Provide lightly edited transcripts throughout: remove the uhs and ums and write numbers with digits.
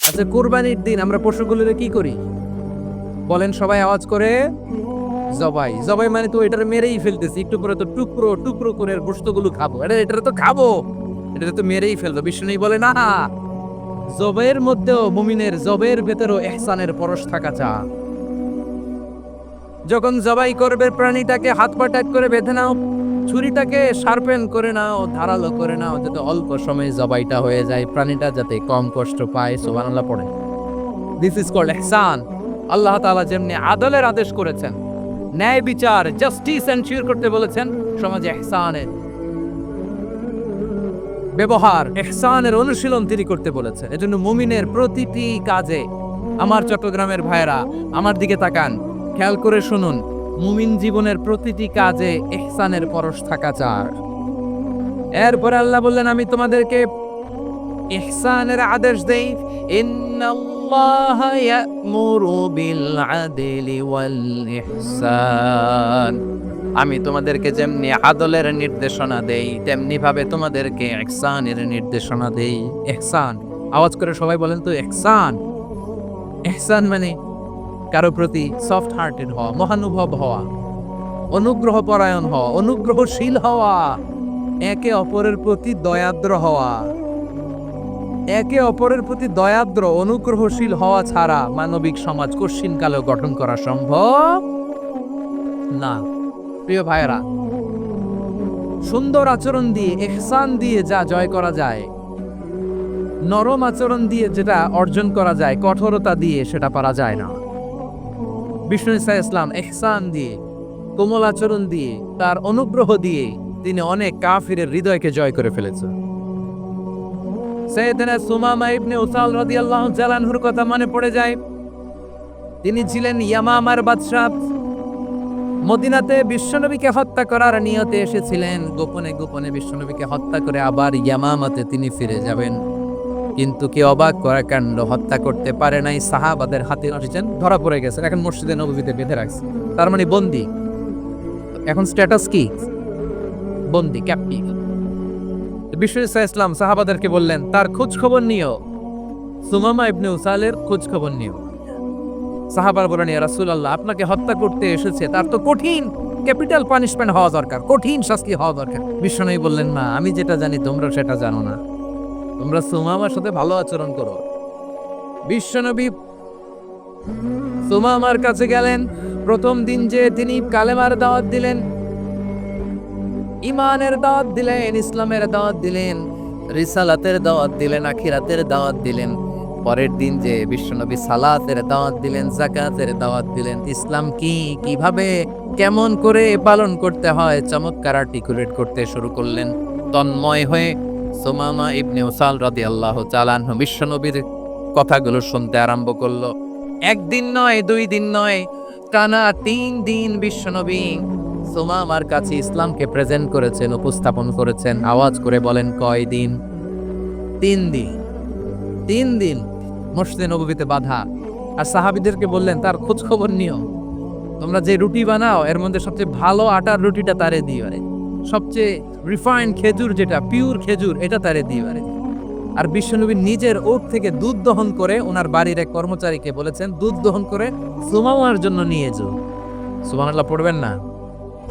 আচ্ছা, কুরবানির দিন আমরা পশুগুলোরে কি করি বলেন সবাই আওয়াজ করে? জবাই। জবাই মানে তো এটারে মেরেই ফেলতেছি, একটু পরে তো টুকরো টুকরো করে গোশতগুলো খাবো। এটা তো খাবো, এটা তো মেরেই ফেলবো। বিষ্ণু বলে না, জবের মধ্যেও মুমিনের জবের ভেতরেও ইহসানের পরশ থাকা চা। যখন জবাই করবে প্রাণীটাকে হাত পা টাক করে বেঁধে নাও, ছুরিটাকে শার্পেন করে নাও, ধারালো করে নাও, যাতে অল্প সময়ে জবাইটা হয়ে যায়, প্রাণীটা যাতে কম কষ্ট পায়। সুবহানাল্লাহ পড়ে। দিস ইজ কল্ড ইহসান। আল্লাহ তাআলা যেমনি আদলের আদেশ করেছেন, ন্যায় বিচার, জাস্টিস এনশিওর করতে বলেছেন, সমাজে ইহসানের ব্যবহার, ইহসানের অনুশীলন তিনি করতে বলেছেন। এজন্য মুমিনের প্রতিটি কাজে, আমার চট্টগ্রামের ভাইয়েরা আমার দিকে তাকান, খেয়াল করে শুনুন, মুমিন জীবনের প্রতিটি কাজে ইহসানের পরশ থাকা চাই। এরপরে আল্লাহ বললেন, আমি তোমাদেরকে ইহসানের আদেশ দেই। ইন্নাল্লাহা ইয়া'মুরু বিল আদলি ওয়াল ইহসান। আমি তোমাদেরকে যেমনি আদলের নির্দেশনা দেই, তেমনি ভাবে তোমাদেরকে ইহসানের নির্দেশনা দেই। ইহসান, আওয়াজ করে সবাই বলেন তো ইহসান। ইহসান মানে কারো প্রতি সফট হার্টেড হওয়া, মহানুভব হওয়া, অনুগ্রহ পরায়ণ হওয়া, অনুগ্রহশীল হওয়া, একে অপরের প্রতি দয়াদ্র হওয়া। একে অপরের প্রতি দয়াদ্র অনুগ্রহশীল হওয়া ছাড়া মানবিক সমাজ কশিনকালেও গঠন করা সম্ভব না। প্রিয় ভাইয়েরা, সুন্দর আচরণ দিয়ে, ইহসান দিয়ে যা জয় করা যায়, নরম আচরণ দিয়ে যেটা অর্জন করা যায়, কঠোরতা দিয়ে সেটা পারা যায় না। বিষ্ণু ঈসা ইসলাম ইহসান দিয়ে, কোমল আচরণ দিয়ে, তার অনুগ্রহ দিয়ে তিনি অনেক কাফিরের হৃদয়কে জয় করে ফেলেছেন। সাইয়েদনা সুমামা ইবনে উসাল রাদিয়াল্লাহু তাআলা আনহুর কথা মনে পড়ে যায়। তিনি ছিলেন ইয়ামামার বাদশা। মদিনাতে বিশ্বনবীকে হত্যা করার নিয়তে এসেছিলেন, গোপনে গোপনে বিশ্বনবীকে হত্যা করে আবার ইয়ামামাতে তিনি ফিরে যাবেন। কিন্তু কি অবাক করা কাণ্ড, হত্যা করতে পারে নাই, সাহাবাদের হাতে আসছেন, ধরা পড়ে গেছেন, এখন মসজিদে নববীতে বেঁধে রাখছে, তার মানে বন্দী। এখন স্ট্যাটাস কি? বন্দী, ক্যাপ্টিভ। বিষ্ণু ঈসা ইসলাম সাহাবাদেরকে বললেন, তার খোঁজ খবর নিও, সুমামা ইবনে উসালের খোঁজ খবর নিও। সাহাবার বলেন, ইয়া রাসূলুল্লাহ, আপনাকে হত্যা করতে এসেছে, তার তো কঠিন ক্যাপিটাল পানিশমেন্ট হওয়া দরকার, কঠিন শাস্তি হওয়া দরকার। বিশ্বনবী বললেন, না, আমি যেটা জানি তোমরা সেটা জানো না, তোমরা সুমামার সাথে ভালো আচরণ করো। বিশ্বনবী সুমামার কাছে গেলেন। প্রথম দিন যে তিনি কালেমার দাওয়াত দিলেন, ইমানের দাওয়াত দিলেন, ইসলামের দাওয়াত দিলেন, রিসালাতের দাওয়াত দিলেন, আখিরাতের দাওয়াত দিলেন। পরের দিন যে বিশ্বনবী সালাতের দাওয়াত দিলেন, যাকাতের দাওয়াত দিলেন, ইসলাম কি, কিভাবে, কেমন করে পালন করতে হয় চমৎকার আর্টিকুলেট করতে শুরু করলেন। তন্ময় হয়ে সুমামা ইবনে উসাল রাদিয়াল্লাহু তাআলা আনহু বিশ্বনবীর কথাগুলো শুনতে আরম্ভ করলো। একদিন নয়, 2 দিন নয়, টানা 3 দিন বিশ্বনবী সুমামার কাছে ইসলামকে প্রেজেন্ট করেছেন, উপস্থাপন করেছেন। আওয়াজ করে বলেন, কয় দিন? 3 দিন। 3 দিন মসজিদে নববীতে বাঁধা। আর সাহাবীদেরকে বললেন, তার খোঁজ খবর নিও, তোমরা যে রুটি বানাও এর মধ্যে সবচেয়ে ভালো আটার রুটিটা তারে দিও, সবচেয়ে রিফাইন্ড খেজুর, যেটা পিওর খেজুর, এটা তারে দিও। আর বিশ্বনবী নিজের ওট থেকে দুধ দহন করে ওনার বাড়ির এক কর্মচারীকে বলেছেন, দুধ দহন করে সুমামার জন্য নিয়ে যাও। সুবহানাল্লাহ পড়বেন না?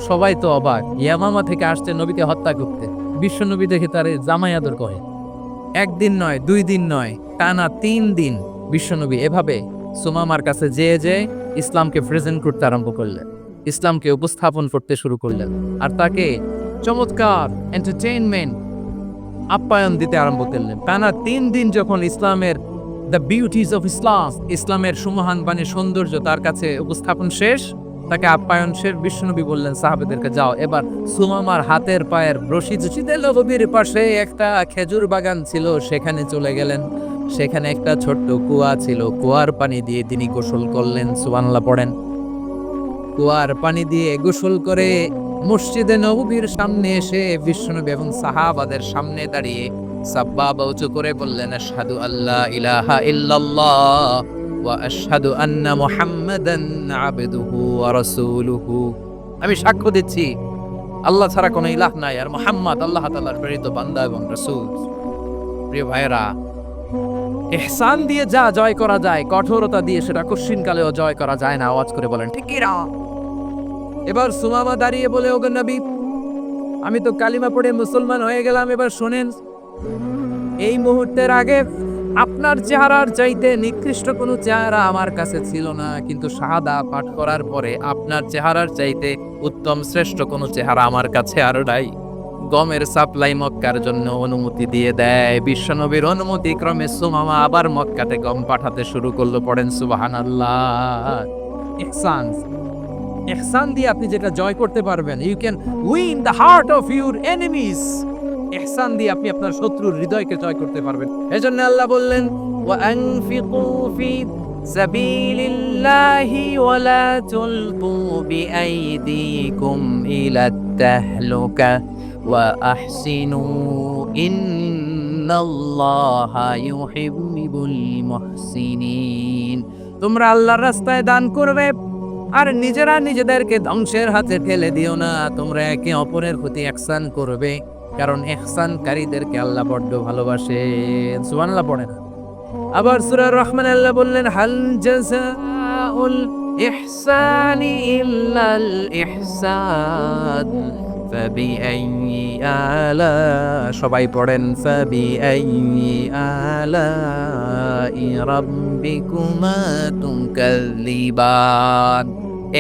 সবাই তো অবাক, ইয়ামামা থেকে আসছে নবীকে হত্যা করতে, বিশ্বনবী দেখে তারে জামাই আদর কহে। 1 দিন নয়, 2 দিন নয়, টানা 3 দিন বিশ্বনবী এভাবে সুমামার কাছে যেয়ে ইসলামকে প্রেজেন্ট করতে আরম্ভ করলেন, ইসলামকে উপস্থাপন করতে শুরু করলেন, আর তাকে চমৎকার এন্টারটেইনমেন্ট, আপ্যায়ন দিতে আরম্ভ করলেন। টানা 3 দিন যখন ইসলামের দ্য বিউটিজ অফ ইসলাম, ইসলামের সুমহান বাণী, সৌন্দর্য তার কাছে উপস্থাপন শেষ, তাকে আপ্যায়ন শেষ, বিশ্বনবী বললেন সাহাবাদেরকে, যাও এবার সুমামার হাতের পায়ের মসজিদে নববীর পাশে একটা খেজুর বাগান ছিল, সেখানে চলে গেলেন। সেখানে একটা ছোট্ট কুয়া ছিল, কুয়ার পানি দিয়ে তিনি গোসল করলেন। সুবহানাল্লাহ পড়েন। কুয়ার পানি দিয়ে গোসল করে মসজিদে নববীর সামনে এসে বিশ্বনবী এবং সাহাবাদের সামনে দাঁড়িয়ে সাব্বাবা উঁচু করে বললেন, আশহাদু আল্লা ইলাহা ইল্লাল্লাহ ওয়া আশহাদু আন্না মুহাম্মাদান আবদুহু ওয়া রাসূলুহু। আমি সাক্ষ্য দিচ্ছি আল্লাহ ছাড়া কোনো ইলাহ নাই, আর মুহাম্মদ আল্লাহ তাআলার প্রেরিত বান্দা এবং রাসূল। প্রিয় ভাইয়েরা, ইহসান দিয়ে যা জয় করা যায়, কঠোরতা দিয়ে সেটা কশিনকালেও জয় করা যায় না। আওয়াজ করে বলেন ঠিক কি না? এবার সুমামা দাঁড়িয়ে বলে, ওগো নবী, আমি তো কালিমা পড়ে মুসলমান হয়ে গেলাম, এবার শোনেন, এই মুহূর্তের আগে আপনার চেহারার চাইতে নিকৃষ্ট কোনো চেহারা আমার কাছে ছিল না, কিন্তু শাহাদা পাঠ করার পরে আপনার চেহারার চাইতে উত্তম শ্রেষ্ঠ কোনো চেহারা আমার কাছে আরো নাই। গমের সাপ্লাই মক্কার জন্য অনুমতি দিয়ে দেয়। বিশ্বনবীর অনুমতি ক্রমে সুমামা আবার মক্কাতে গম পাঠাতে শুরু করলো। পড়েন সুবহানাল্লাহ। ইহসান, ইহসান দিয়ে আপনি যেটা জয় করতে পারবেন, you can win the heart of your enemies. ইহসান দিয়ে আপনি আপনার শত্রুর হৃদয়কে জয় করতে পারবেন। এজন্য আল্লাহ বললেন, ওয়া আনফিকু ফি সাবিলিল্লাহি ওয়া লা তুলকু বিআইদিকুম ইলা তাহলুকা ওয়া আহসিনু ইন্নাল্লাহা ইউহিব্বুল মুহসিনিন। তোমরা আল্লাহর রাস্তায় দান করবে আর নিজেরা নিজেদেরকে ধ্বংসের হাতে ঠেলে দিও না। তোমরা একে অপরের প্রতি ইহসান করবে, কারণ ইহসানকারীদেরকে আল্লাহ বড্ড ভালোবাসেন। সুবহানাল্লাহ পড়েন। আবার সূরা রহমান আল্লাহ বললেন, হাল জাযাউল ইহসানি ইল্লাল ইহসান ফাবিআইয়ি আলা, সবাই পড়েন, ফাবিআইয়ি আলাই রাব্বিকুমা তুকাল্লিবান।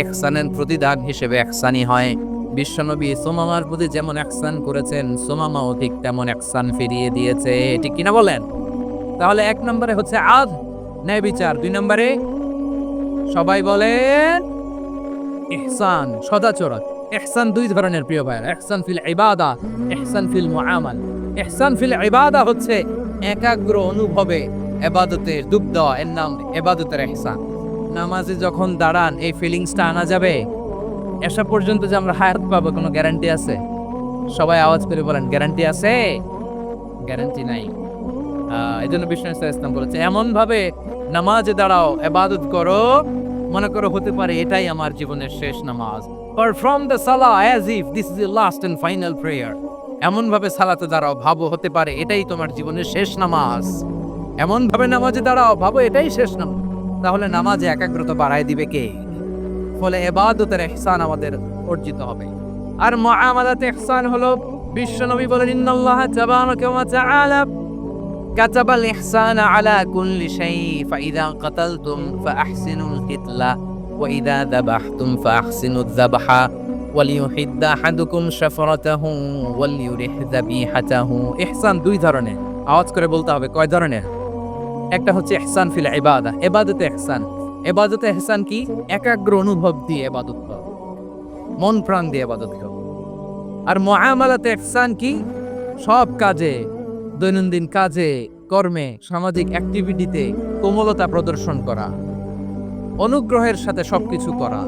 ইহসানের প্রতিদান হিসেবে ইহসানি হয়। বিশ্বনবী সুমামার প্রতি যেমন ইহসান করেছেন, সুমামাও ঠিক তেমন ইহসান ফিরিয়ে দিয়েছে। ঠিক কিনা বলেন? তাহলে এক নম্বরে হচ্ছে আদ, ন্যায় বিচার। দুই নম্বরে সবাই বলেন ইহসান, সদাচরণ। ইহসান দুই ধরনের প্রিয় ভাইরা, ইহসান ফিল ইবাদা, ইহসান ফিল মুআমাল। ইহসান ফিল ইবাদা হচ্ছে একাগ্র অনুভবে ইবাদতের ডুব দেওয়া, এর নাম ইবাদতের ইহসান। নামাজে যখন দাঁড়ান এই ফিলিংসটা আনা যাবে? এসব পর্যন্ত যে আমরা হায়াত পাবো কোনো গ্যারান্টি আছে? সবাই আওয়াজ করে বলেন, গ্যারান্টি আছে? গ্যারান্টি নাই। এই জন্য বিষ্ণু ইসলাম বলেছে, এমন ভাবে নামাজে দাঁড়াও, ইবাদত করো, মনে করো হতে পারে এটাই আমার জীবনের শেষ নামাজ। Perform the salah as if this is the last and final prayer. এমন ভাবে সালাতে দাঁড়াও, ভাবো হতে পারে এটাই তোমার জীবনের শেষ নামাজ। এমন ভাবে নামাজে দাঁড়াও, ভাবো এটাই শেষ নামাজ। তাহলে নামাজে একাগ্রতা বাড়ায় দিবে কে? ফলে ইবাদতের ইহসান আমাদের অর্জিত হবে। আর মুআমালাতে ইহসান হলো, বিশ্বনবী বলেন, ইন্নাল্লাহা তাবারাকা ওয়া তাআলা কাতাবাল ইহসানা আলা কুল্লি শাই, ফাইযা কাতালতুম ফাআহসিনুল কিতলা ওয়া ইযা যাবাহতুম ফাআহসিনুয যাবহা ওয়ালিয়ুহিদ্দা আহাদুকুম শাফরাতাহু ওয়ালিয়ুরিহ যাবিহাতাহু। ইহসান দুই ধরনের। আওয়াজ করে বলতে হবে, কয় ধরনের? একটা হচ্ছে ইহসান ফিল ইবাদা, ইবাদতে ইহসান। ইবাদতে ইহসান কি? একাগ্র অনুভব দিয়ে ইবাদত করা, মন প্রাণ দিয়ে ইবাদত করা। আর মুআমালাতে ইহসান কি? সব কাজে, দৈনন্দিন কাজে, কর্মে, সামাজিক অ্যাক্টিভিটিতে কোমলতা প্রদর্শন করা, অনুগ্রহের সাথে সবকিছু করা।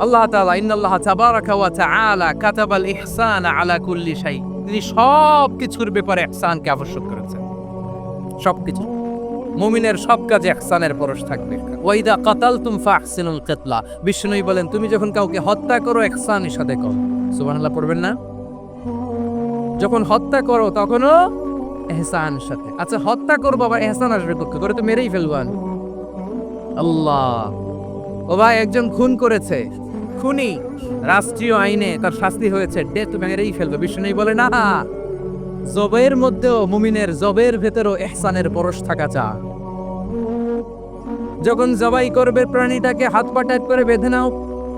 আল্লাহ তাআলা, ইন্নাল্লাহা তাবারাকা ওয়া তাআলা কাতাবাল ইহসানা আলা কুল্লি শাই, তিনি সব কিছুর ব্যাপারে ইহসানকে আবশ্যক করেছেন। সবকিছু, মুমিনের সব কাজে ইহসানের পরশ থাকবে। ওয়া ইযা কাতালতুম ফাহসিনুল কিতলা, বিষ্ণুই বলেন, তুমি যখন কাউকে হত্যা করো ইহসানের সাথে করো। সুবহানাল্লাহ পড়বেন না? যখন হত্যা করো তখনও ইহসান সাথে। আচ্ছা, হত্যা করবো আবার ইহসান আসবে কোথা করে? তো মেরেই ফেলবান। আল্লাহ, ও ভাই একজন খুন করেছে, খুনি, রাষ্ট্রীয় আইনে তার শাস্তি হয়েছে, ডেথ, মেরেই ফেলবে। বিষ্ণুই বলে না, জবের মধ্যেও, মুমিনের জবের ভেতরেও ইহসানের পরশ থাকা চাই। যখন জবাই করবে প্রাণীটাকে হাত পা টাইট করে বেঁধে নাও,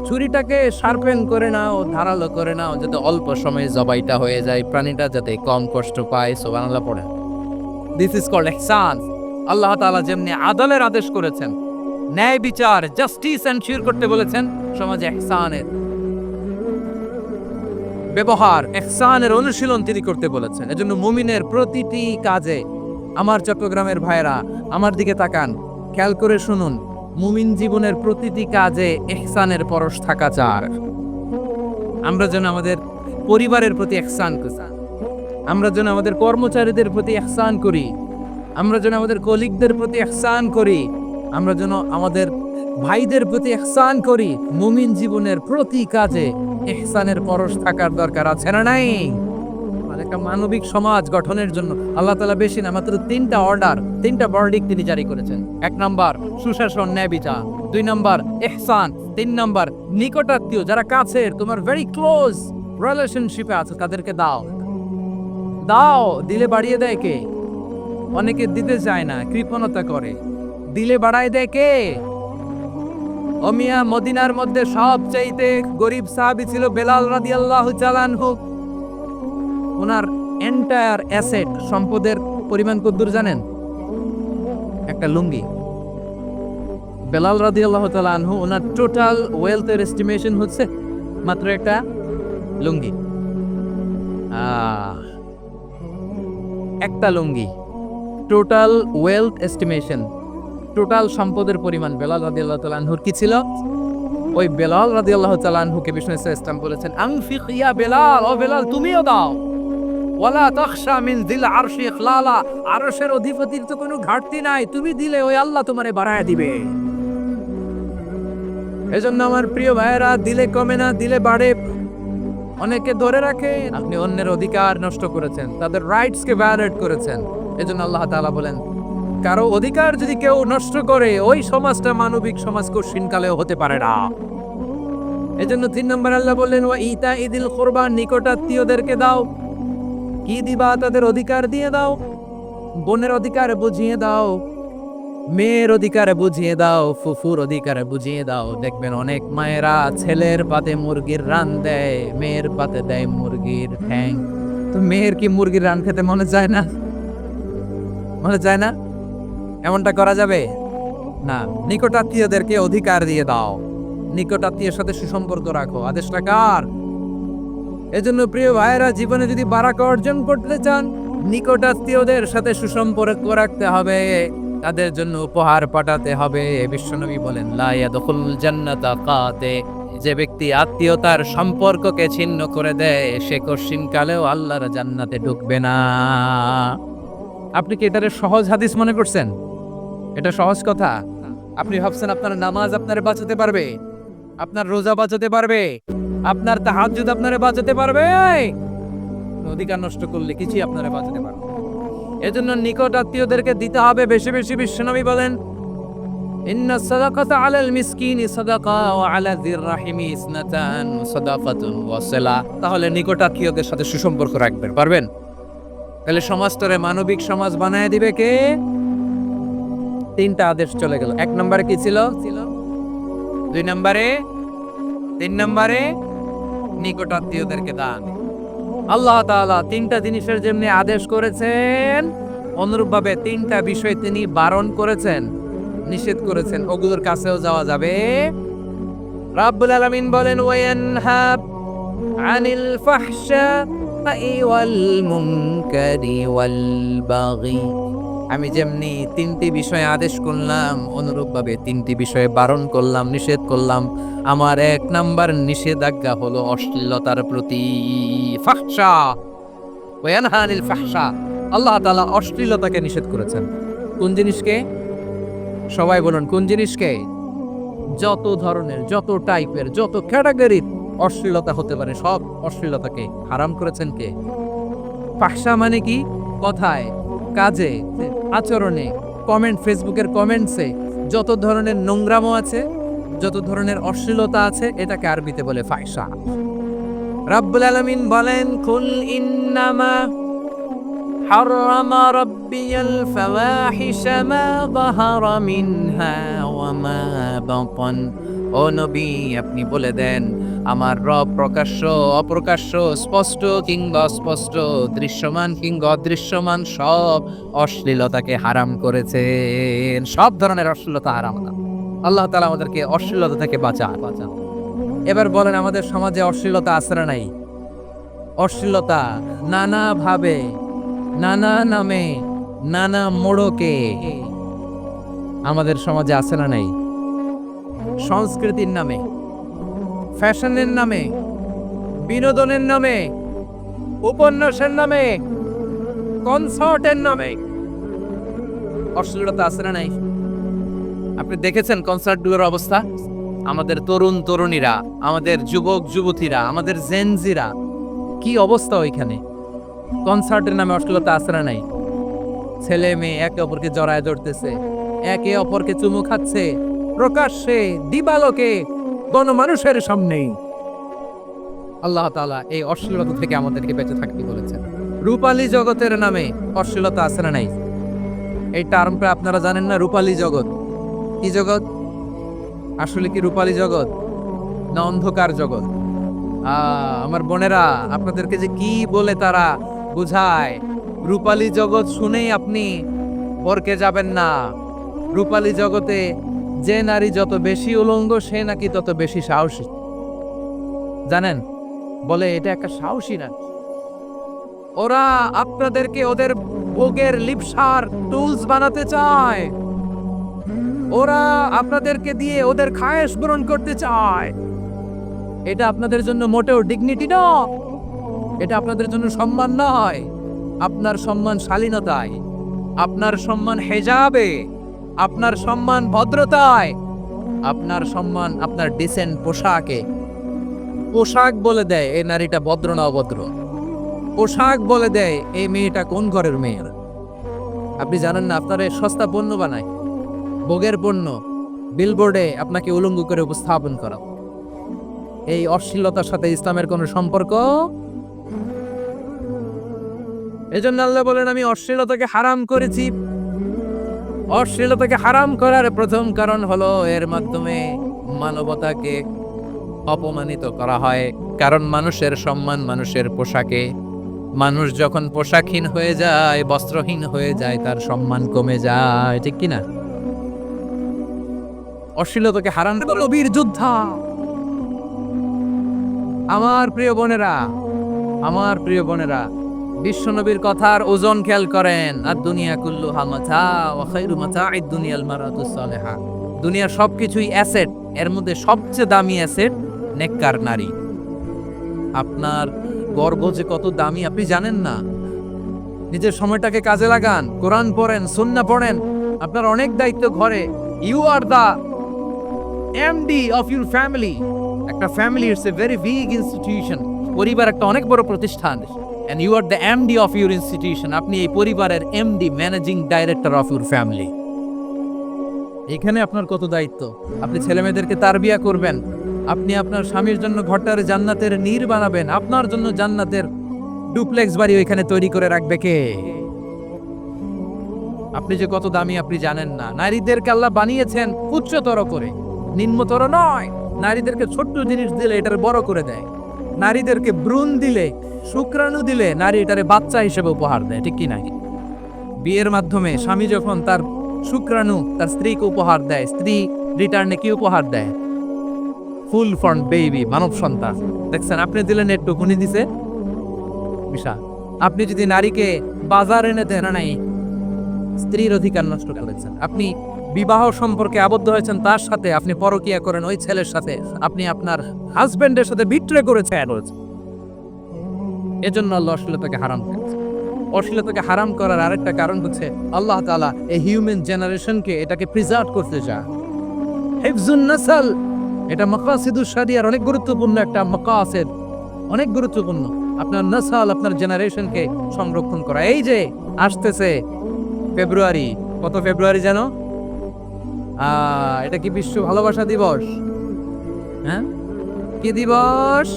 ছুরিটাকে শার্পেন করে নাও, ধারালো করে নাও, যাতে অল্প সময়ে জবাইটা হয়ে যায়, প্রাণীটা যাতে কম কষ্ট পায়। সুবহানাল্লাহ পড়ে। দিস ইজ কল্ড ইহসান। আল্লাহ তাআলা যেমনি আদলের আদেশ করেছেন, ন্যায় বিচার, জাস্টিস এনশিওর করতে বলেছেন, সমাজে ইহসানের ব্যবহার, ইহসানের অনুশীলন তিনি করতে বলেছেন। এজন্য মুমিনের প্রতিটি কাজে, আমার চট্টগ্রামের ভাইরা আমার দিকে তাকান, খেয়াল করে শুনুন, মুমিন জীবনের প্রতিটি কাজে ইহসানের পরশ থাকা চাই। আমরা যেন আমাদের পরিবারের প্রতি ইহসান করি, আমরা যেন আমাদের কর্মচারীদের প্রতি ইহসান করি, আমরা যেন আমাদের কলিগদের প্রতি ইহসান করি, আমরা যেন আমাদের ভাইদের প্রতি ইহসান করি। মুমিন জীবনের প্রতি কাজে ইহসানের পরশ থাকার দরকার আছে না নাই? মানে একটা মানবিক সমাজ গঠনের জন্য আল্লাহ তাআলা বেশি না মাত্র 3টা অর্ডার, 3টা ভার্ডিক্ট তিনি জারি করেছেন। 1 নাম্বার সুশাসন, ন্যায় বিচার। 2 নাম্বার ইহসান। 3 নাম্বার নিকটাত্মীয়, যারা কাছের, তোমার ভেরি ক্লোজ রিলেশনশিপে আছে, তাদেরকে দাও। দাও, দিলে বাড়িয়ে দেয় কে? অনেকে দিতে চায় না, কৃপণতা করে। দিলে বাড়ায় দেয় কে? ও মিয়া, মদিনার মধ্যে সবচাইতে গরিব সাহাবী ছিল বেলাল রাদিয়াল্লাহু তাআলা আনহু। ওনার এন্টায়ার অ্যাসেট, সম্পদের পরিমাণ কতদূর জানেন? একটা লুঙ্গি। বেলাল রাদিয়াল্লাহু তাআলা আনহু, ওনার টোটাল ওয়েলথের এস্টিমেশন হচ্ছে মাত্র একটা লুঙ্গি। একটা লুঙ্গি। টোটাল ওয়েলথ এস্টিমেশন, টোটাল সম্পদের পরিমাণ বেলাল রাদিয়াল্লাহু তাআলা আনহুর কি ছিল? ওই বেলাল রাদিয়াল্লাহু তাআলা আনহুকে বিষ্ণু ইসলাম বলেছেন, আনফিক ইয়া বেলাল, ও বেলাল তুমিও দাও। ওয়ালা তাখশা মিন যিল আরশি ইখলালা, আরশের অধিপতির তো কোনো ঘাটতি নাই, তুমি দিলে ওই আল্লাহ তোমারে বাড়ায়া দিবে। এজন্য আমার প্রিয় ভাইয়েরা, দিলে কমে না, দিলে বাড়ে। অনেকে ধরে রাখে, আপনি অন্যের অধিকার নষ্ট করেছেন, তাদের রাইটস কে ভায়োলেট করেছেন। এজন্য আল্লাহ তাআলা বলেন, কারো অধিকার যদি কেউ নষ্ট করে, ওই সমাজটা মানবিক সমাজ কঠিনকালেও হতে পারে না। এজন্য 3 নম্বর আল্লাহ বললেন, ওয়া ইতা ইদিল কুরবা, নিকটাত্মীয়দেরকে দাও। কি দিবা? তাদের অধিকার দিয়ে দাও। বোনের অধিকার বুঝিয়ে দাও, মেয়ের অধিকার বুঝিয়ে দাও, ফুফুর অধিকার বুঝিয়ে দাও। দেখবেন অনেক মায়েরা ছেলের পাতে মুরগির রান দেয়, মেয়ের পাতে দেয় মুরগির ঠ্যাং। তো মেয়ের কি মুরগির রান খেতে মনে যায় না? মনে যায় না? এমনটা করা যাবে না। নিকটাত্মীয়দেরকে অধিকার দিয়ে দাও, নিকটাত্মীয়ের সাথে সুসম্পর্ক রাখো। আদেশটা কার? এজন্য প্রিয় ভাইয়েরা, জীবনে যদি বারাকা অর্জন করতে চান, নিকটাত্মীয়দের সাথে সুসম্পর্ক রাখতে হবে, তাদের জন্য উপহার পাঠাতে হবে। বিশ্বনবী বলেন, লা ইয়াদখুল জান্নাতা কাতে, যে ব্যক্তি আত্মীয়তার সম্পর্ককে ছিন্ন করে দেয়, সে কঠিনকালেও আল্লাহর জান্নাতে ঢুকবে না। আপনি কি এটারে সহজ হাদিস মনে করছেন? এটা সহজ কথা? আপনি ভাবছেন আপনার নামাজ আপনারে বাঁচাতে পারবে, আপনার রোজা বাঁচাতে পারবে, আপনার তাহাজ্জুদ আপনারে বাঁচাতে পারবে? অধিকার নষ্ট করলে কিছুই আপনারে বাঁচাতে পারবে। এজন্য নিকট আত্মীয়দেরকে দিতে হবে বেশি বেশি। বিশ্বনবী বলেন, ইন্না সাদাকাতা আলাল মিসকিনি সাদাকা ওয়া আলা যির রাহিমি ইসনাতান সাদাকাতুন ওয়া সিলা। তাহলে নিকট আত্মীয়দের সাথে সুসম্পর্ক রাখবেন, পারবেন? তাহলে সমাজটারে মানবিক সমাজ বানায় দিবে কে? 3টা আদেশ চলে গেল। 1 নম্বরে কি ছিল? 2 নম্বরে, 3 নম্বরে নিকটাত্মীয়দেরকে দান। আল্লাহ তাআলা 3টা জিনিসের যেমনি আদেশ করেছেন, অনুরূপভাবে 3টা বিষয় তিনি বারণ করেছেন, নিষেধ করেছেন। ওগুলোর কাছেও যাওয়া যাবে। রাব্বুল আলামিন বলেন, ওয়ায়ানহা আনিল ফাহশাই ওয়াল মুনকারি ওয়াল বাগি। আমি যেমনি 3টি বিষয়ে আদেশ করলাম, অনুরূপভাবে 3টি বিষয়ে বারণ করলাম, নিষেধ করলাম। আমার 1 নাম্বার নিষেধাজ্ঞা হলো অশ্লীলতার প্রতি। ফাহশা, ওয়ায়ানহা আনিল ফাহশা, আল্লাহ তাআলা অশ্লীলতাকে নিষেধ করেছেন। কোন জিনিসকে? সবাই বলুন, কোন জিনিসকে? যত ধরনের, যত টাইপের, যত ক্যাটাগরির অশ্লীলতা হতে পারে, সব অশ্লীলতাকে হারাম করেছেন কে? ফাহশা মানে কি? কথায়, কাজে, আচরণে, কমেন্ট, ফেসবুকের কমেন্টসে যত ধরনের নোংরামো আছে, যত ধরনের অশ্লীলতা আছে, এটাকে আরবিতে বলে ফাহশা। রাব্বুল আলামিন বলেন, কুল ইন্নামা হারামা রাব্বিয়াল ফাওয়াহিশা মা যাহারা মিনহা ওয়া মা বাতান। ও নবী, আপনি বলে দেন, আমার রব প্রকাশ্য, অপ্রকাশ্য, স্পষ্ট কিংবা অস্পষ্ট, দৃশ্যমান কিংবা অদৃশ্যমান সব অশ্লীলতাকে হারাম করেছেন। সব ধরনের অশ্লীলতা হারাম। আল্লাহ তাআলা আমাদেরকে অশ্লীলতা থেকে বাঁচান। এবার বলেন, আমাদের সমাজে অশ্লীলতা আছে না নাই? অশ্লীলতা নানা ভাবে, নানা নামে, নানা মোড়কে আমাদের সমাজে আছে না নাই? সংস্কৃতির নামে, ফ্যাশনের নামে, বিনোদনের নামে, উপন্যাসের নামে, কনসার্টের নামে অশ্লীলতা আছে না নাই? আপনি দেখেছেন কনসার্টগুলোর অবস্থা? আমাদের তরুণ তরুণীরা, আমাদের যুবক যুবতীরা, আমাদের জেনজিরা, কি অবস্থা ওইখানে? কনসার্টের নামে অশ্লীলতা আছে না নাই? ছেলে মেয়ে একে অপরকে জড়ায় ধরতেছে, একে অপরকে চুমু খাচ্ছে প্রকাশ্যে দিবালোকে গণমানুষের সামনেই। আল্লাহ তাআলা এই অশ্লীলতা থেকে আমাদেরকে বেঁচে থাকতে বলেছেন। রূপালী জগতের নামে অশ্লীলতা আছে না নাই? এই টার্মটা আপনারা জানেন না? রূপালী জগৎ কি জগৎ? আসলে কি রূপালী জগৎ না অন্ধকার জগৎ? আমার বোনেরা, আপনাদেরকে যে কি বলে তারা বুঝায়, রূপালী জগৎ শুনেই আপনি বরকে যাবেন না। রূপালী জগতে যে নারী যত বেশি উলঙ্গ সে নাকি তত বেশি সাহসী। জানেন, বলে এটা একটা সাহসী না। ওরা আপনাদেরকে ওদের ভোগের লিপসার টুলস বানাতে চায়। ওরা আপনাদেরকে দিয়ে ওদের খায়েশ পূরণ করতে চায়। এটা আপনাদের জন্য মোটেও ডিগনিটি নয়, এটা আপনাদের জন্য সম্মান নয়। আপনার সম্মান শালীনতায়, আপনার সম্মান হেজাবে, আপনার সম্মান ভদ্রতায়, আপনার সম্মান আপনার ডিসেন্ট পোশাকে। পোশাক বলে দেয় এই নারীটা ভদ্র না অভদ্র। পোশাক বলে দেয় এই মেয়েটা কোন ঘরের মেয়ে। আপনি জানেন না, আপনারা সস্তা পণ্য বানায়, ভোগের পণ্য, বিলবোর্ডে আপনাকে উলঙ্গ করে উপস্থাপন করা। এই অশ্লীলতার সাথে ইসলামের কোনো সম্পর্ক। এজন্য আল্লাহ বলেন, আমি অশ্লীলতাকে হারাম করেছি। অশ্লীলতাকে হারাম করার প্রথম কারণ হলো এর মাধ্যমে মানবতাকে অপমানিত করা হয়। কারণ মানুষের সম্মান মানুষের পোশাকে। মানুষ যখন পোশাকহীন হয়ে যায়, বস্ত্রহীন হয়ে যায়, তার সম্মান কমে যায়, ঠিক কিনা? অশ্লীলতাকে হারাম করো নবীর যোদ্ধা। আমার প্রিয় বোনেরা, আমার প্রিয় বোনেরা, বিশ্বনবীর কথার ওজন খেয়াল করেন। আর দুনিয়া কুল্লুহা মাতা ওয়া খায়রু মাতা'আদ দুনিয়াল মারাতুস সালিহা। দুনিয়ার সবকিছুই অ্যাসেট, এর মধ্যে সবচেয়ে দামি অ্যাসেট নেককার নারী। আপনার গর্ব যে কত দামি আপনি জানেন না। নিজের সময়টাকে কাজে লাগান, কোরআন পড়েন, সুন্নাহ পড়েন। আপনার অনেক দায়িত্ব ঘরে। You are the MD of your family. একটা family it's a very big institution. পরিবার একটা অনেক বড় প্রতিষ্ঠান। And you are the MD of your institution. আপনি এই পরিবারের MD, managing director of your family. এখানে আপনার কত দায়িত্ব। আপনি ছেলেমেয়েদেরকে তারবিয়া করবেন, আপনি আপনার স্বামীর জন্য ঘরটার জান্নাতের নীর বানাবেন, আপনার জন্য জান্নাতের ডুপ্লেক্স বাড়ি ওইখানে তৈরি করে রাখবে কে? আপনি যে কত দামি আপনি জানেন না। নারীদেরকে আল্লাহ বানিয়েছেন উচ্চতর করে, নিম্নতর নয়। নারীদেরকে ছোট্ট জিনিস দিলে এটার বড় করে দেয়। নারীদেরকে ভ্রূণ দিলে, শুক্রাণু দিলে নারী এটারে বাচ্চা হিসেবে উপহার দেয়, ঠিক কি না? বিয়ের মাধ্যমে স্বামী যখন তার শুক্রাণু তার স্ত্রীকে উপহার দেয়, স্ত্রী রিটার্নে কি উপহার দেয়? ফুল ফর্ম বেবি, মানব সন্তান। দেখছেন, আপনি দিলেন একটু, উনি দিছে বিশাল। আপনি যদি নারীকে বাজার এনে দেন, নাই স্ত্রীর অধিকার নষ্ট করেছেন। আপনি বিবাহ সম্পর্কে আবদ্ধ হয়েছেন তার সাথে, আপনি পরকিয়া করেন ওই ছেলের সাথে, আপনি আপনার হাজবেন্ডের সাথে বিট্রে করেছেন। এজন্য আল্লাহ অশ্লীলতাকে হারাম করেছে। অশ্লীলতাকে হারাম করার আরেকটা কারণ হচ্ছে আল্লাহ তাআলা এই হিউম্যান জেনারেশনকে এটাকে প্রিজার্ভ করতে চায়। হিফজুন নাসল, এটা মাকাসিদুশ শরিয়ার অনেক গুরুত্বপূর্ণ একটা মাকাসিদ, অনেক গুরুত্বপূর্ণ। আপনার নাসল, আপনার জেনারেশনকে সংরক্ষণ করা। এই যে আসতেছে ফেব্রুয়ারি, কত ফেব্রুয়ারি যেন? এটা কি বিশ্ব ভালোবাসা দিবস? হ্যাঁ, কি দিবস?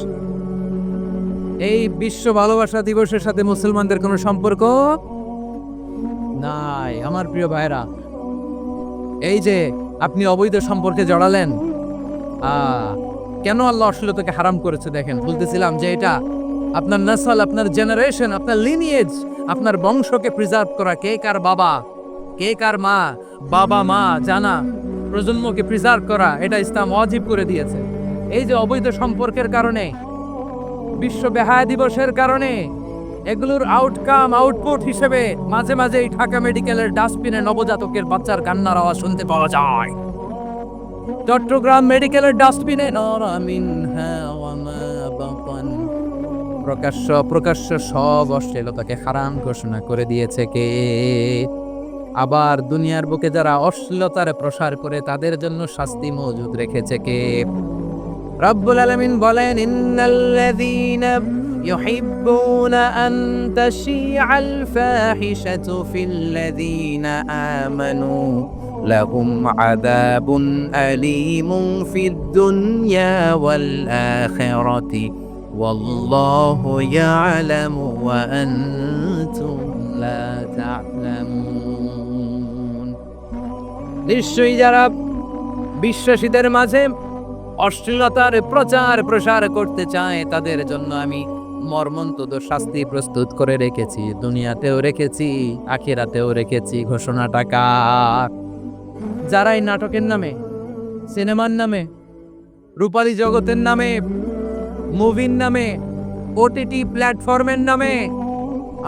এই বিশ্ব ভালোবাসা দিবসের সাথে মুসলমানদের কোনো সম্পর্ক নাই। আমার প্রিয় ভাইরা, এই যে আপনি অবৈধ সম্পর্কে জড়ালেন, কেন আল্লাহ অশ্লীলতাকে হারাম করেছে দেখেন। বলতেছিলাম যে এটা আপনার নসল, আপনার জেনারেশন, আপনার লিনিয়েজ, আপনার বংশকে প্রিজার্ভ করা। কে কার বাবা, কে কার মা, বাবা মা জানা, প্রজন্মকে প্রিজার্ভ করা, এটা ইসলাম ওয়াজিব করে দিয়েছে। এই যে অবৈধ সম্পর্কের কারণে, বিশ্ব বেহায়া দিবসের কারণে, এগুলোর আউটকাম, আউটপুট হিসেবে মাঝে মাঝে এই ঢাকা মেডিকেলের ডাস্টবিনে নবজাতকের বাচ্চার কান্নার আওয়াজ শুনতে পাওয়া যায়। চট্টগ্রাম মেডিকেলের ডাস্টবিনে প্রকাশ্য সব অশ্লীলতাকে হারাম ঘোষণা করে দিয়েছে কে? আবার দুনিয়ার বুকে যারা অশ্লীলতার প্রসার করে তাদের জন্য শাস্তি মজুদ রেখেছে কে? রব্বুল আলামিন বলেন, ইন্নাল্লাযীনা يحبون أن تشيع الفاحشة في الذين آمنوا لهم عذاب أليم في الدنيا والآخرة والله يعلم وأنتم لا تعلمون নিশ্চয়ই যারা বিশ্বাসীদের মাঝে অশ্লীলতার প্রচার প্রসার করতে চায় তাদের জন্য আমি মর্মন্তুদ শাস্তি প্রস্তুত করে রেখেছি, দুনিয়াতেও রেখেছি, আখিরাতেও রেখেছি। ঘোষণাটা কার? যারা এই নাটকের নামে, সিনেমার নামে, রূপালী জগতের নামে, মুভির নামে, ওটিটি প্ল্যাটফর্মের নামে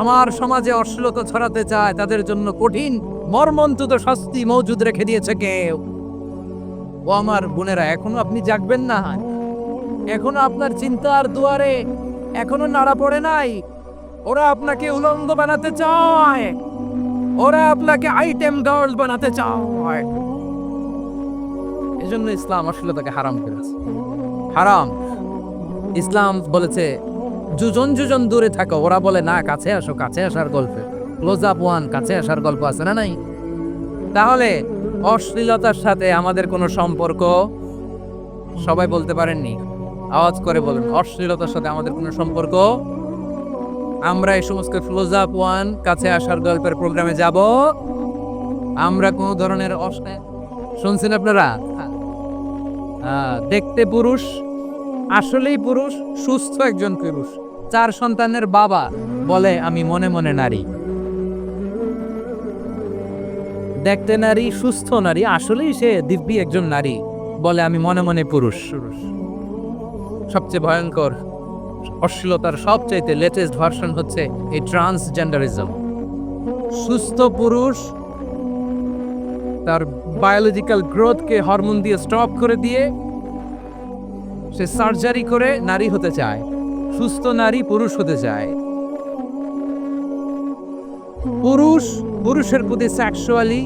আমার সমাজে অশ্লীলতা ছড়াতে চায়, তাদের জন্য কঠিন মর্মন্তুদ শাস্তি মজুদ রেখে দিয়েছে কেউ। ও আমার বোনেরা, এখনো আপনি জাগবেন না? এখনো আপনার চিন্তার দুয়ারে এখনো নাড়া পড়ে নাই? ওরা আপনাকে উলঙ্গ বানাতে চায়, ওরা আপনাকে আইটেম গার্ল বানাতে চায়। এজন্য ইসলাম অশ্লীলতাকে হারাম করেছে। হারাম। ইসলাম বলেছে যুজন যুজন দূরে থাকো, ওরা বলে না কাছে আসো, কাছে আসার গল্পে ক্লোজ আপ ওয়ান, কাছে আসার গল্প আছে না নাই? তাহলে অশ্লীলতার সাথে আমাদের কোনো সম্পর্ক? সবাই বলতে পারেননি, আওয়াজ করে বলেন, অশ্লীলতার সাথে আমাদের কোনো সম্পর্ক? আমরা এই সমস্ত ক্লোজ আপ ওয়ান, কাছে আসার গল্পের প্রোগ্রামে যাব? আমরা কোনো ধরনের শুনছেন আপনারা? দেখতে পুরুষ, আসলেই পুরুষ, সুস্থ একজন পুরুষ, 4 সন্তানের বাবা, বলে আমি মনে মনে নারী। দেখতে নারী, সুস্থ নারী, আসলেই সে দিব্যি একজন নারী, বলে আমি মনে মনে পুরুষ। সবচেয়ে ভয়ঙ্কর অশ্লীলতার সবচাইতে লেটেস্ট ভার্সন হচ্ছে এই ট্রান্সজেন্ডারিজম। সুস্থ পুরুষ তার বায়োলজিক্যাল গ্রোথকে হরমোন দিয়ে স্টপ করে দিয়ে সে সার্জারি করে নারী হতে চায়, সুস্থ নারী পুরুষ হতে চায়। পুরুষ পুরুষের প্রতি সেক্সুয়ালি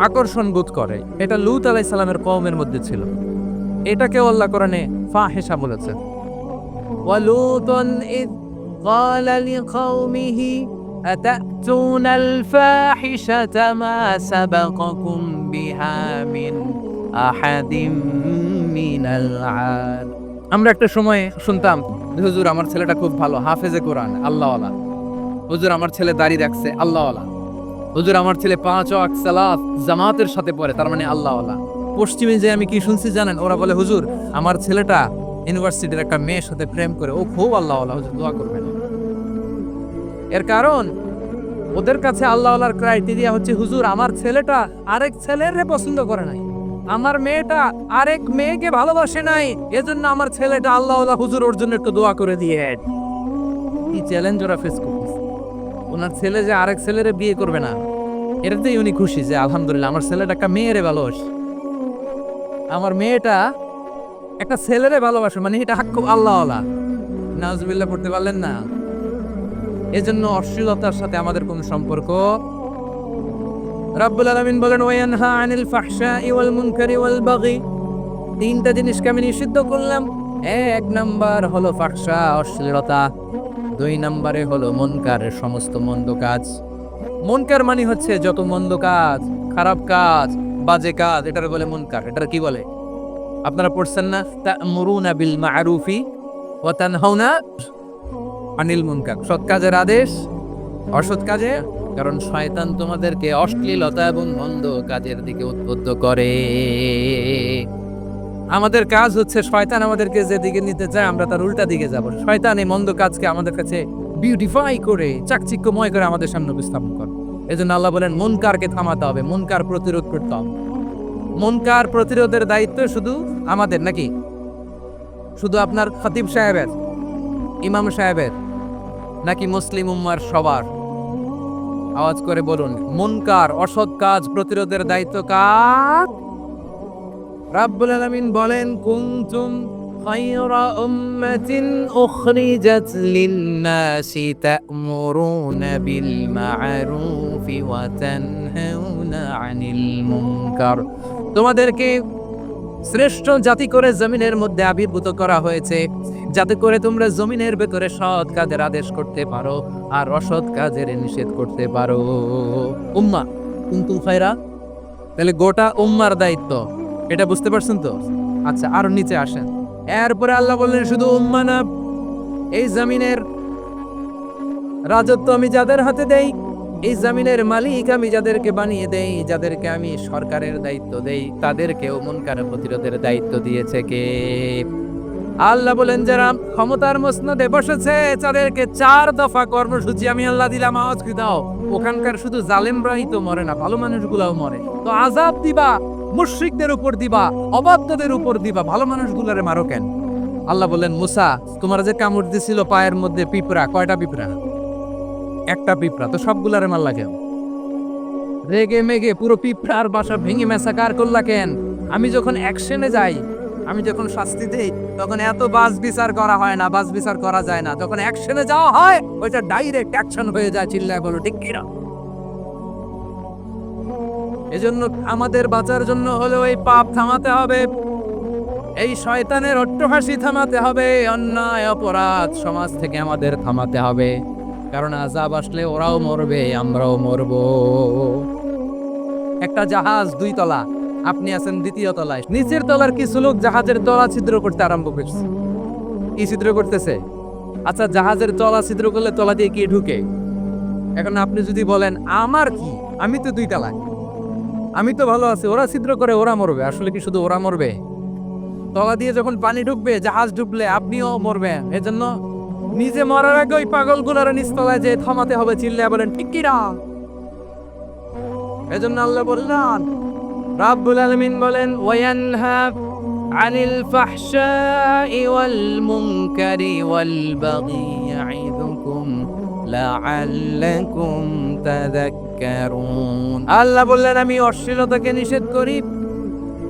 আকর্ষণ বোধ করে। এটা লূত আলাইহিস সালামের কওমের মধ্যে ছিল। এটাকে আল্লাহ কোরআনে ফাহিশা বলেছে। ওয়ালুতুন ইয ক্বালা লিকাওমিহি আতাতুনাল ফাহিশাতা মা সাবাকাকুম বিহা মিন আহাদিম মিনাল আলামিন। আমরা একটা সময় শুনতাম, হুজুর আমার ছেলেটা খুব ভালো, হাফেজে কোরআন, আল্লাহওয়ালা। হুজুর আমার ছেলে দাড়ি রাখছে, আল্লাহওয়ালা। হুজুর আমার ছেলে 5 ওয়াক্ত সালাত জামাতের সাথে পড়ে, তার মানে আল্লাহওয়ালা। পশ্চিমে যে আমি কি শুনছি জানেন? ওরা বলে হুজুর আমার ছেলেটা ইউনিভার্সিটির একটা মেয়ের সাথে প্রেম করে, ও খুব আল্লাহওয়ালা, হুজুর দোয়া করবেন। এর কারণ ওদের কাছে আল্লাহওয়ালার ক্রাইটেরিয়া হচ্ছে হুজুর আমার ছেলেটা আরেক ছেলেরে পছন্দ করে নাই, আমার মেয়েটা আরেক মেয়েকে ভালোবাসে নাই, এজন্য আমার ছেলেটা আল্লাহওয়ালা, হুজুর ওর জন্য একটু দোয়া করে দিয়ে। কি চ্যালেঞ্জ ওরা ফেস করতেছে। ওনার ছেলে যে আরেক ছেলেরে বিয়ে করবে না, এটাতেই উনি খুশি যে আলহামদুলিল্লাহ আমার ছেলেটা একটা মেয়েরে ভালোবাসে, আমার মেয়েটা একটা ছেলেরে ভালোবাসে, মানে এটা খুব আল্লাহওয়ালা। নাউজুবিল্লাহ পড়তে পারলেন না? এজন্য অশ্লীলতার সাথে আমাদের কোনো সম্পর্ক। রাব্বুল আলামিন বলেন ওয়ায়ানহা আনিল ফাহশাই ওয়াল মুনকারি ওয়াল বাগি। 3টা জিনিসকে আমি নিষিদ্ধ করলাম। 1 নাম্বার হলো ফাহশা, অশ্লীলতা। 2 নম্বরে হলো মুনকার, সমস্ত মন্দ কাজ। মুনকার মানে হচ্ছে যত মন্দ কাজ, খারাপ কাজ, বাজে কাজ, এটার বলে মুনকার। এটার কি বলে? আপনারা পড়ছেন না, তা'মুরুনা বিল মা'রুফি ওয়া তানহাউনা আনিল মুনকার। সৎ কাজের আদেশ, অসৎ কাজে, কারণ শয়তান তোমাদেরকে অশ্লীলতা এবং মন্দ কাজের দিকে উদ্বুদ্ধ করে। আমাদের কাজ হচ্ছে শয়তান আমাদেরকে যেদিকে নিতে চায় আমরা তার উল্টা দিকে যাব। শয়তান এই মন্দ কাজকে আমাদের কাছে বিউটিফাই করে, চাকচিক্যময় করে আমাদের সামনে উপস্থাপন করে। এজন্য আল্লাহ বলেন মুনকারকে থামাতে হবে, মুনকার প্রতিরোধ করতে হবে। মুনকার প্রতিরোধের দায়িত্ব শুধু আমাদের নাকি? শুধু আপনার খতিব সাহেবের, ইমাম সাহেবের, নাকি মুসলিম উম্মার সবার? আওয়াজ করে বলুন, মুনকার অসৎ কাজ প্রতিরোধের দায়িত্ব কার? রাব্বুল আলামিন বলেন কুনতুম খায়রা উম্মাতিন উখরিজাত লিন-নাসি তা'মুরুনা বিল মা'রুফি ওয়া তানহাউনা আনিল মুনকার। তোমাদেরকে শ্রেষ্ঠ জাতি করে জমিনের মধ্যে আবির্ভূত করা হয়েছে যাতে করে তোমরা জমিনের ভেতরে সৎ কাজের আদেশ করতে পারো আর অসৎ কাজের নিষেধ করতে পারো। উম্মাহ কুনতুম খায়রা, তাহলে গোটা উম্মার দায়িত্ব, এটা বুঝতে পারছেন তো? আচ্ছা, আরো নিচে আসেন। এরপরে আল্লাহ বললেন শুধু উম্মাহ না, এই জমিনের রাজত্ব আমি যাদের হাতে দেই, এই জমিনের মালিক আমি যাদেরকে বানিয়ে দেই, যাদেরকে আমি সরকারের দায়িত্ব দেই, তাদেরকেও মুনকার প্রতিরোধের দায়িত্ব দিয়েছে কে? আল্লাহ বলেন যারা ক্ষমতার মসনদে বসেছে তাদেরকে 4 দফা কর্মসূচি আমি আল্লাহ দিলাম, আওয়াজ কি দাও। ওখানকার শুধু জালেমরাই তো মরে না, ভালো মানুষগুলাও মরে। তো আযাব দিবা মুশরিকদের উপর দিবা, অবাধ্যদের উপর দিবা, ভালো মানুষগুলারে মারো কেন? আল্লাহ বললেন মুসা, তোমার যে কামড় দিছিল পায়ের মধ্যে পিঁপড়া, কয়টা পিঁপড়া? একটা পিঁপড়া, তো সবগুলারে মারলা কেন? রেগে মেগে পুরো পিঁপড়ার বাসা ভেঙে মেসাকার করলা কেন? আমি যখন অ্যাকশনে যাই, আমি যখন শাস্তি দেই, তখন এত বাস বিচার করা হয় না, বাস বিচার করা যায় না। যখন অ্যাকশনে যাওয়া হয় ওইটা ডাইরেক্ট অ্যাকশন হয়ে যায়। চিল্লায় বলো ঠিক কিনা? এজন্য আমাদের বাঁচার জন্য হলো এই পাপ থামাতে হবে, এই শয়তানের অট্টহাসি থামাতে হবে, অন্যায় অপরাধ সমাজ থেকে আমাদের থামাতে হবে। কারণ আযাব আসলে ওরাও মরবে, আমরাও মরব। একটা জাহাজ 2 তলা, আপনি আছেন 2য় তলায়। নিচের তলার কিছু লোক জাহাজের তলা ছিদ্র করতে আরম্ভ করছে। কি ছিদ্র করতেছে? আচ্ছা, জাহাজের তলা ছিদ্র করলে তলা দিয়ে কি ঢুকে? এখন আপনি যদি বলেন আমার কি, আমি তো 2 তলায়, আমি তো ভালো আছি, ওরা ছিদ্র করে ওরা মরবে। আসলে কি শুধু ওরা মরবে? তলা দিয়ে যখন পানি ঢুকবে, জাহাজ ডুবলে আপনিও মরবেন। এজন্য নিজে মরার আগে ওই পাগলগুলোর নিচতলায় যে থামাতে হবে। চিল্লায় বলেন ঠিক কিনা? এজন্য আল্লাহ বললেন, রাব্বুল আলামিন বলেন ওয়ায়ানহা আনিল ফাহশাই ওয়াল মুনকারি ওয়াল বাগি ইয়াইদুকুম লাআল্লাকুম তাযাক্কারুন। আল্লাহ বললেন আমি অশ্লীলতাকে নিষেধ করি,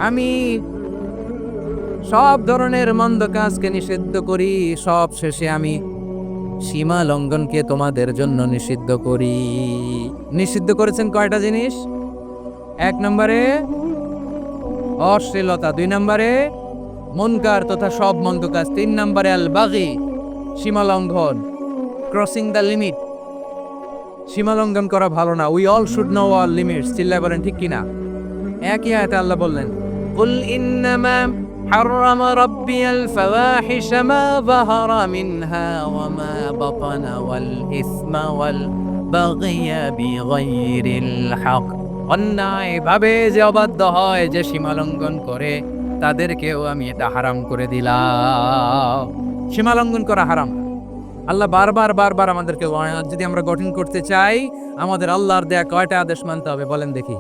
আমি সব ধরনের মন্দ কাজকে নিষিদ্ধ করি, সব শেষে আমি সীমা লঙ্ঘনকে তোমাদের জন্য নিষিদ্ধ করি। নিষিদ্ধ করেছেন কয়টা জিনিস? 1 নম্বরে অশ্লীলতা, 2 নম্বরে মুনকার তথা সব মন্দ কাজ, 3 নম্বরে আল বাগি সীমা লঙ্ঘন, ক্রসিং দ্য লিমিট। সীমা লঙ্ঘন করা ভালো না। We all should know our limits. চিল্লায় বলেন ঠিক কিনা? একই আয়াতে আল্লাহ বললেন কুল ইন্নামা حرم ربي الفواحش ما ظهر منها وما بطن والإثم والبغي بغير الحق। অন্যায় ভাবে যে অবাধ্য হয়, যে সীমা লঙ্ঘন করে, তাদেরকেও আমি এটা হারাম করে দিলাম। সীমা লঙ্ঘন করা হারাম। আল্লাহ বারবার বারবার আমাদেরকে যদি আমরা গঠন করতে চাই, আমাদের আল্লাহর দেয়া কয়টা আদেশ মানতে হবে বলেন দেখি?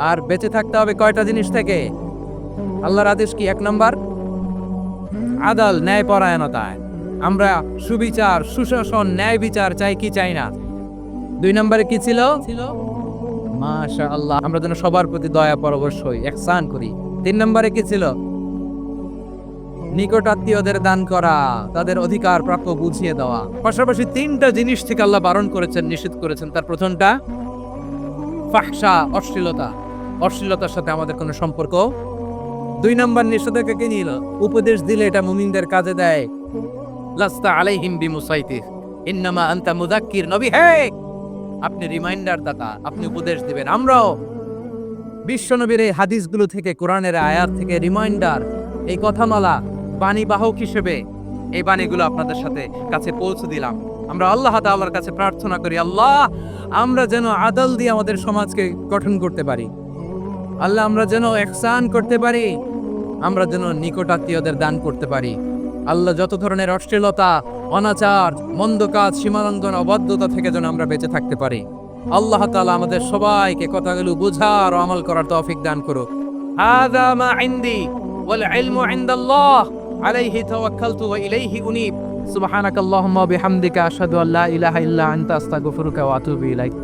আর বেঁচে থাকতে হবে কয়টা জিনিস থেকে? আল্লাহর আদেশ কি? 1 নম্বর আদাল, ন্যায় পরায়ণতা। আমরা সুবিচার, সুশাসন, ন্যায় বিচার চাই কি চাই না? 2 নম্বরে কি ছিল? মাশাআল্লাহ, আমরা যেন সবার প্রতি দয়া পরবশ হই, ইহসান করি। 3 নম্বরে কি ছিল? নিকট আত্মীয়দের দান করা, তাদের অধিকার প্রাপ্য বুঝিয়ে দেওয়া। পাশাপাশি 3টা জিনিস থেকে আল্লাহ বারণ করেছেন, নিষেধ করেছেন। তার প্রথমটা ফাহশা, অশ্লীলতা। অশ্লীলতার সাথে আমাদের কোনো সম্পর্ক। 2 নম্বর নিষেধাজ্ঞা কে নিল? উপদেশ দিলে এটা মুমিনদের কাজে দেয়। লাস্তা আলাইহিম বিমুসাইতির ইন্নামা আনতা মুযাক্কির। নবী হে, আপনি রিমাইন্ডার দাতা, আপনি উপদেশ দিবেন। আমরাও বিশ্বনবীর এই হাদিসগুলো থেকে, কোরআনের আয়াত থেকে রিমাইন্ডার, এই কথামালা, বাণী বাহক হিসেবে এই বাণীগুলো আপনাদের সাথে কাছে পৌঁছে দিলাম। আমরা আল্লাহ তাআলার কাছে প্রার্থনা করি, আল্লাহ আমরা যেন আদল দিয়ে আমাদের সমাজকে গঠন করতে পারি। আল্লাহ আমরা যেন ইহসান করতে পারি, আমরা যেন নিকট আত্মীয়দের দান করতে পারি। আল্লাহ যত ধরনের অশ্লীলতা, অনাচার, মন্দ কাজ, সীমালঙ্ঘন, অবাধ্যতা থেকে যেন আমরা বেঁচে থাকতে পারি। আল্লাহ তাআলা আমাদের সবাইকে কথাগুলো বোঝার ও আমল করার তৌফিক দান করুক। হাযা মা ইনদি ওয়াল ইলমু ইনদাল্লাহ আলাইহি তাওয়াক্কালতু ওয়া ইলাইহি উনীব। সুবহানাকাল্লাহুম্মা ওয়া বিহামদিকা আশহাদু আল্লা ইলাহা ইল্লা আনতা আস্তাগফিরুকা ওয়া আতুবু ইলাইক।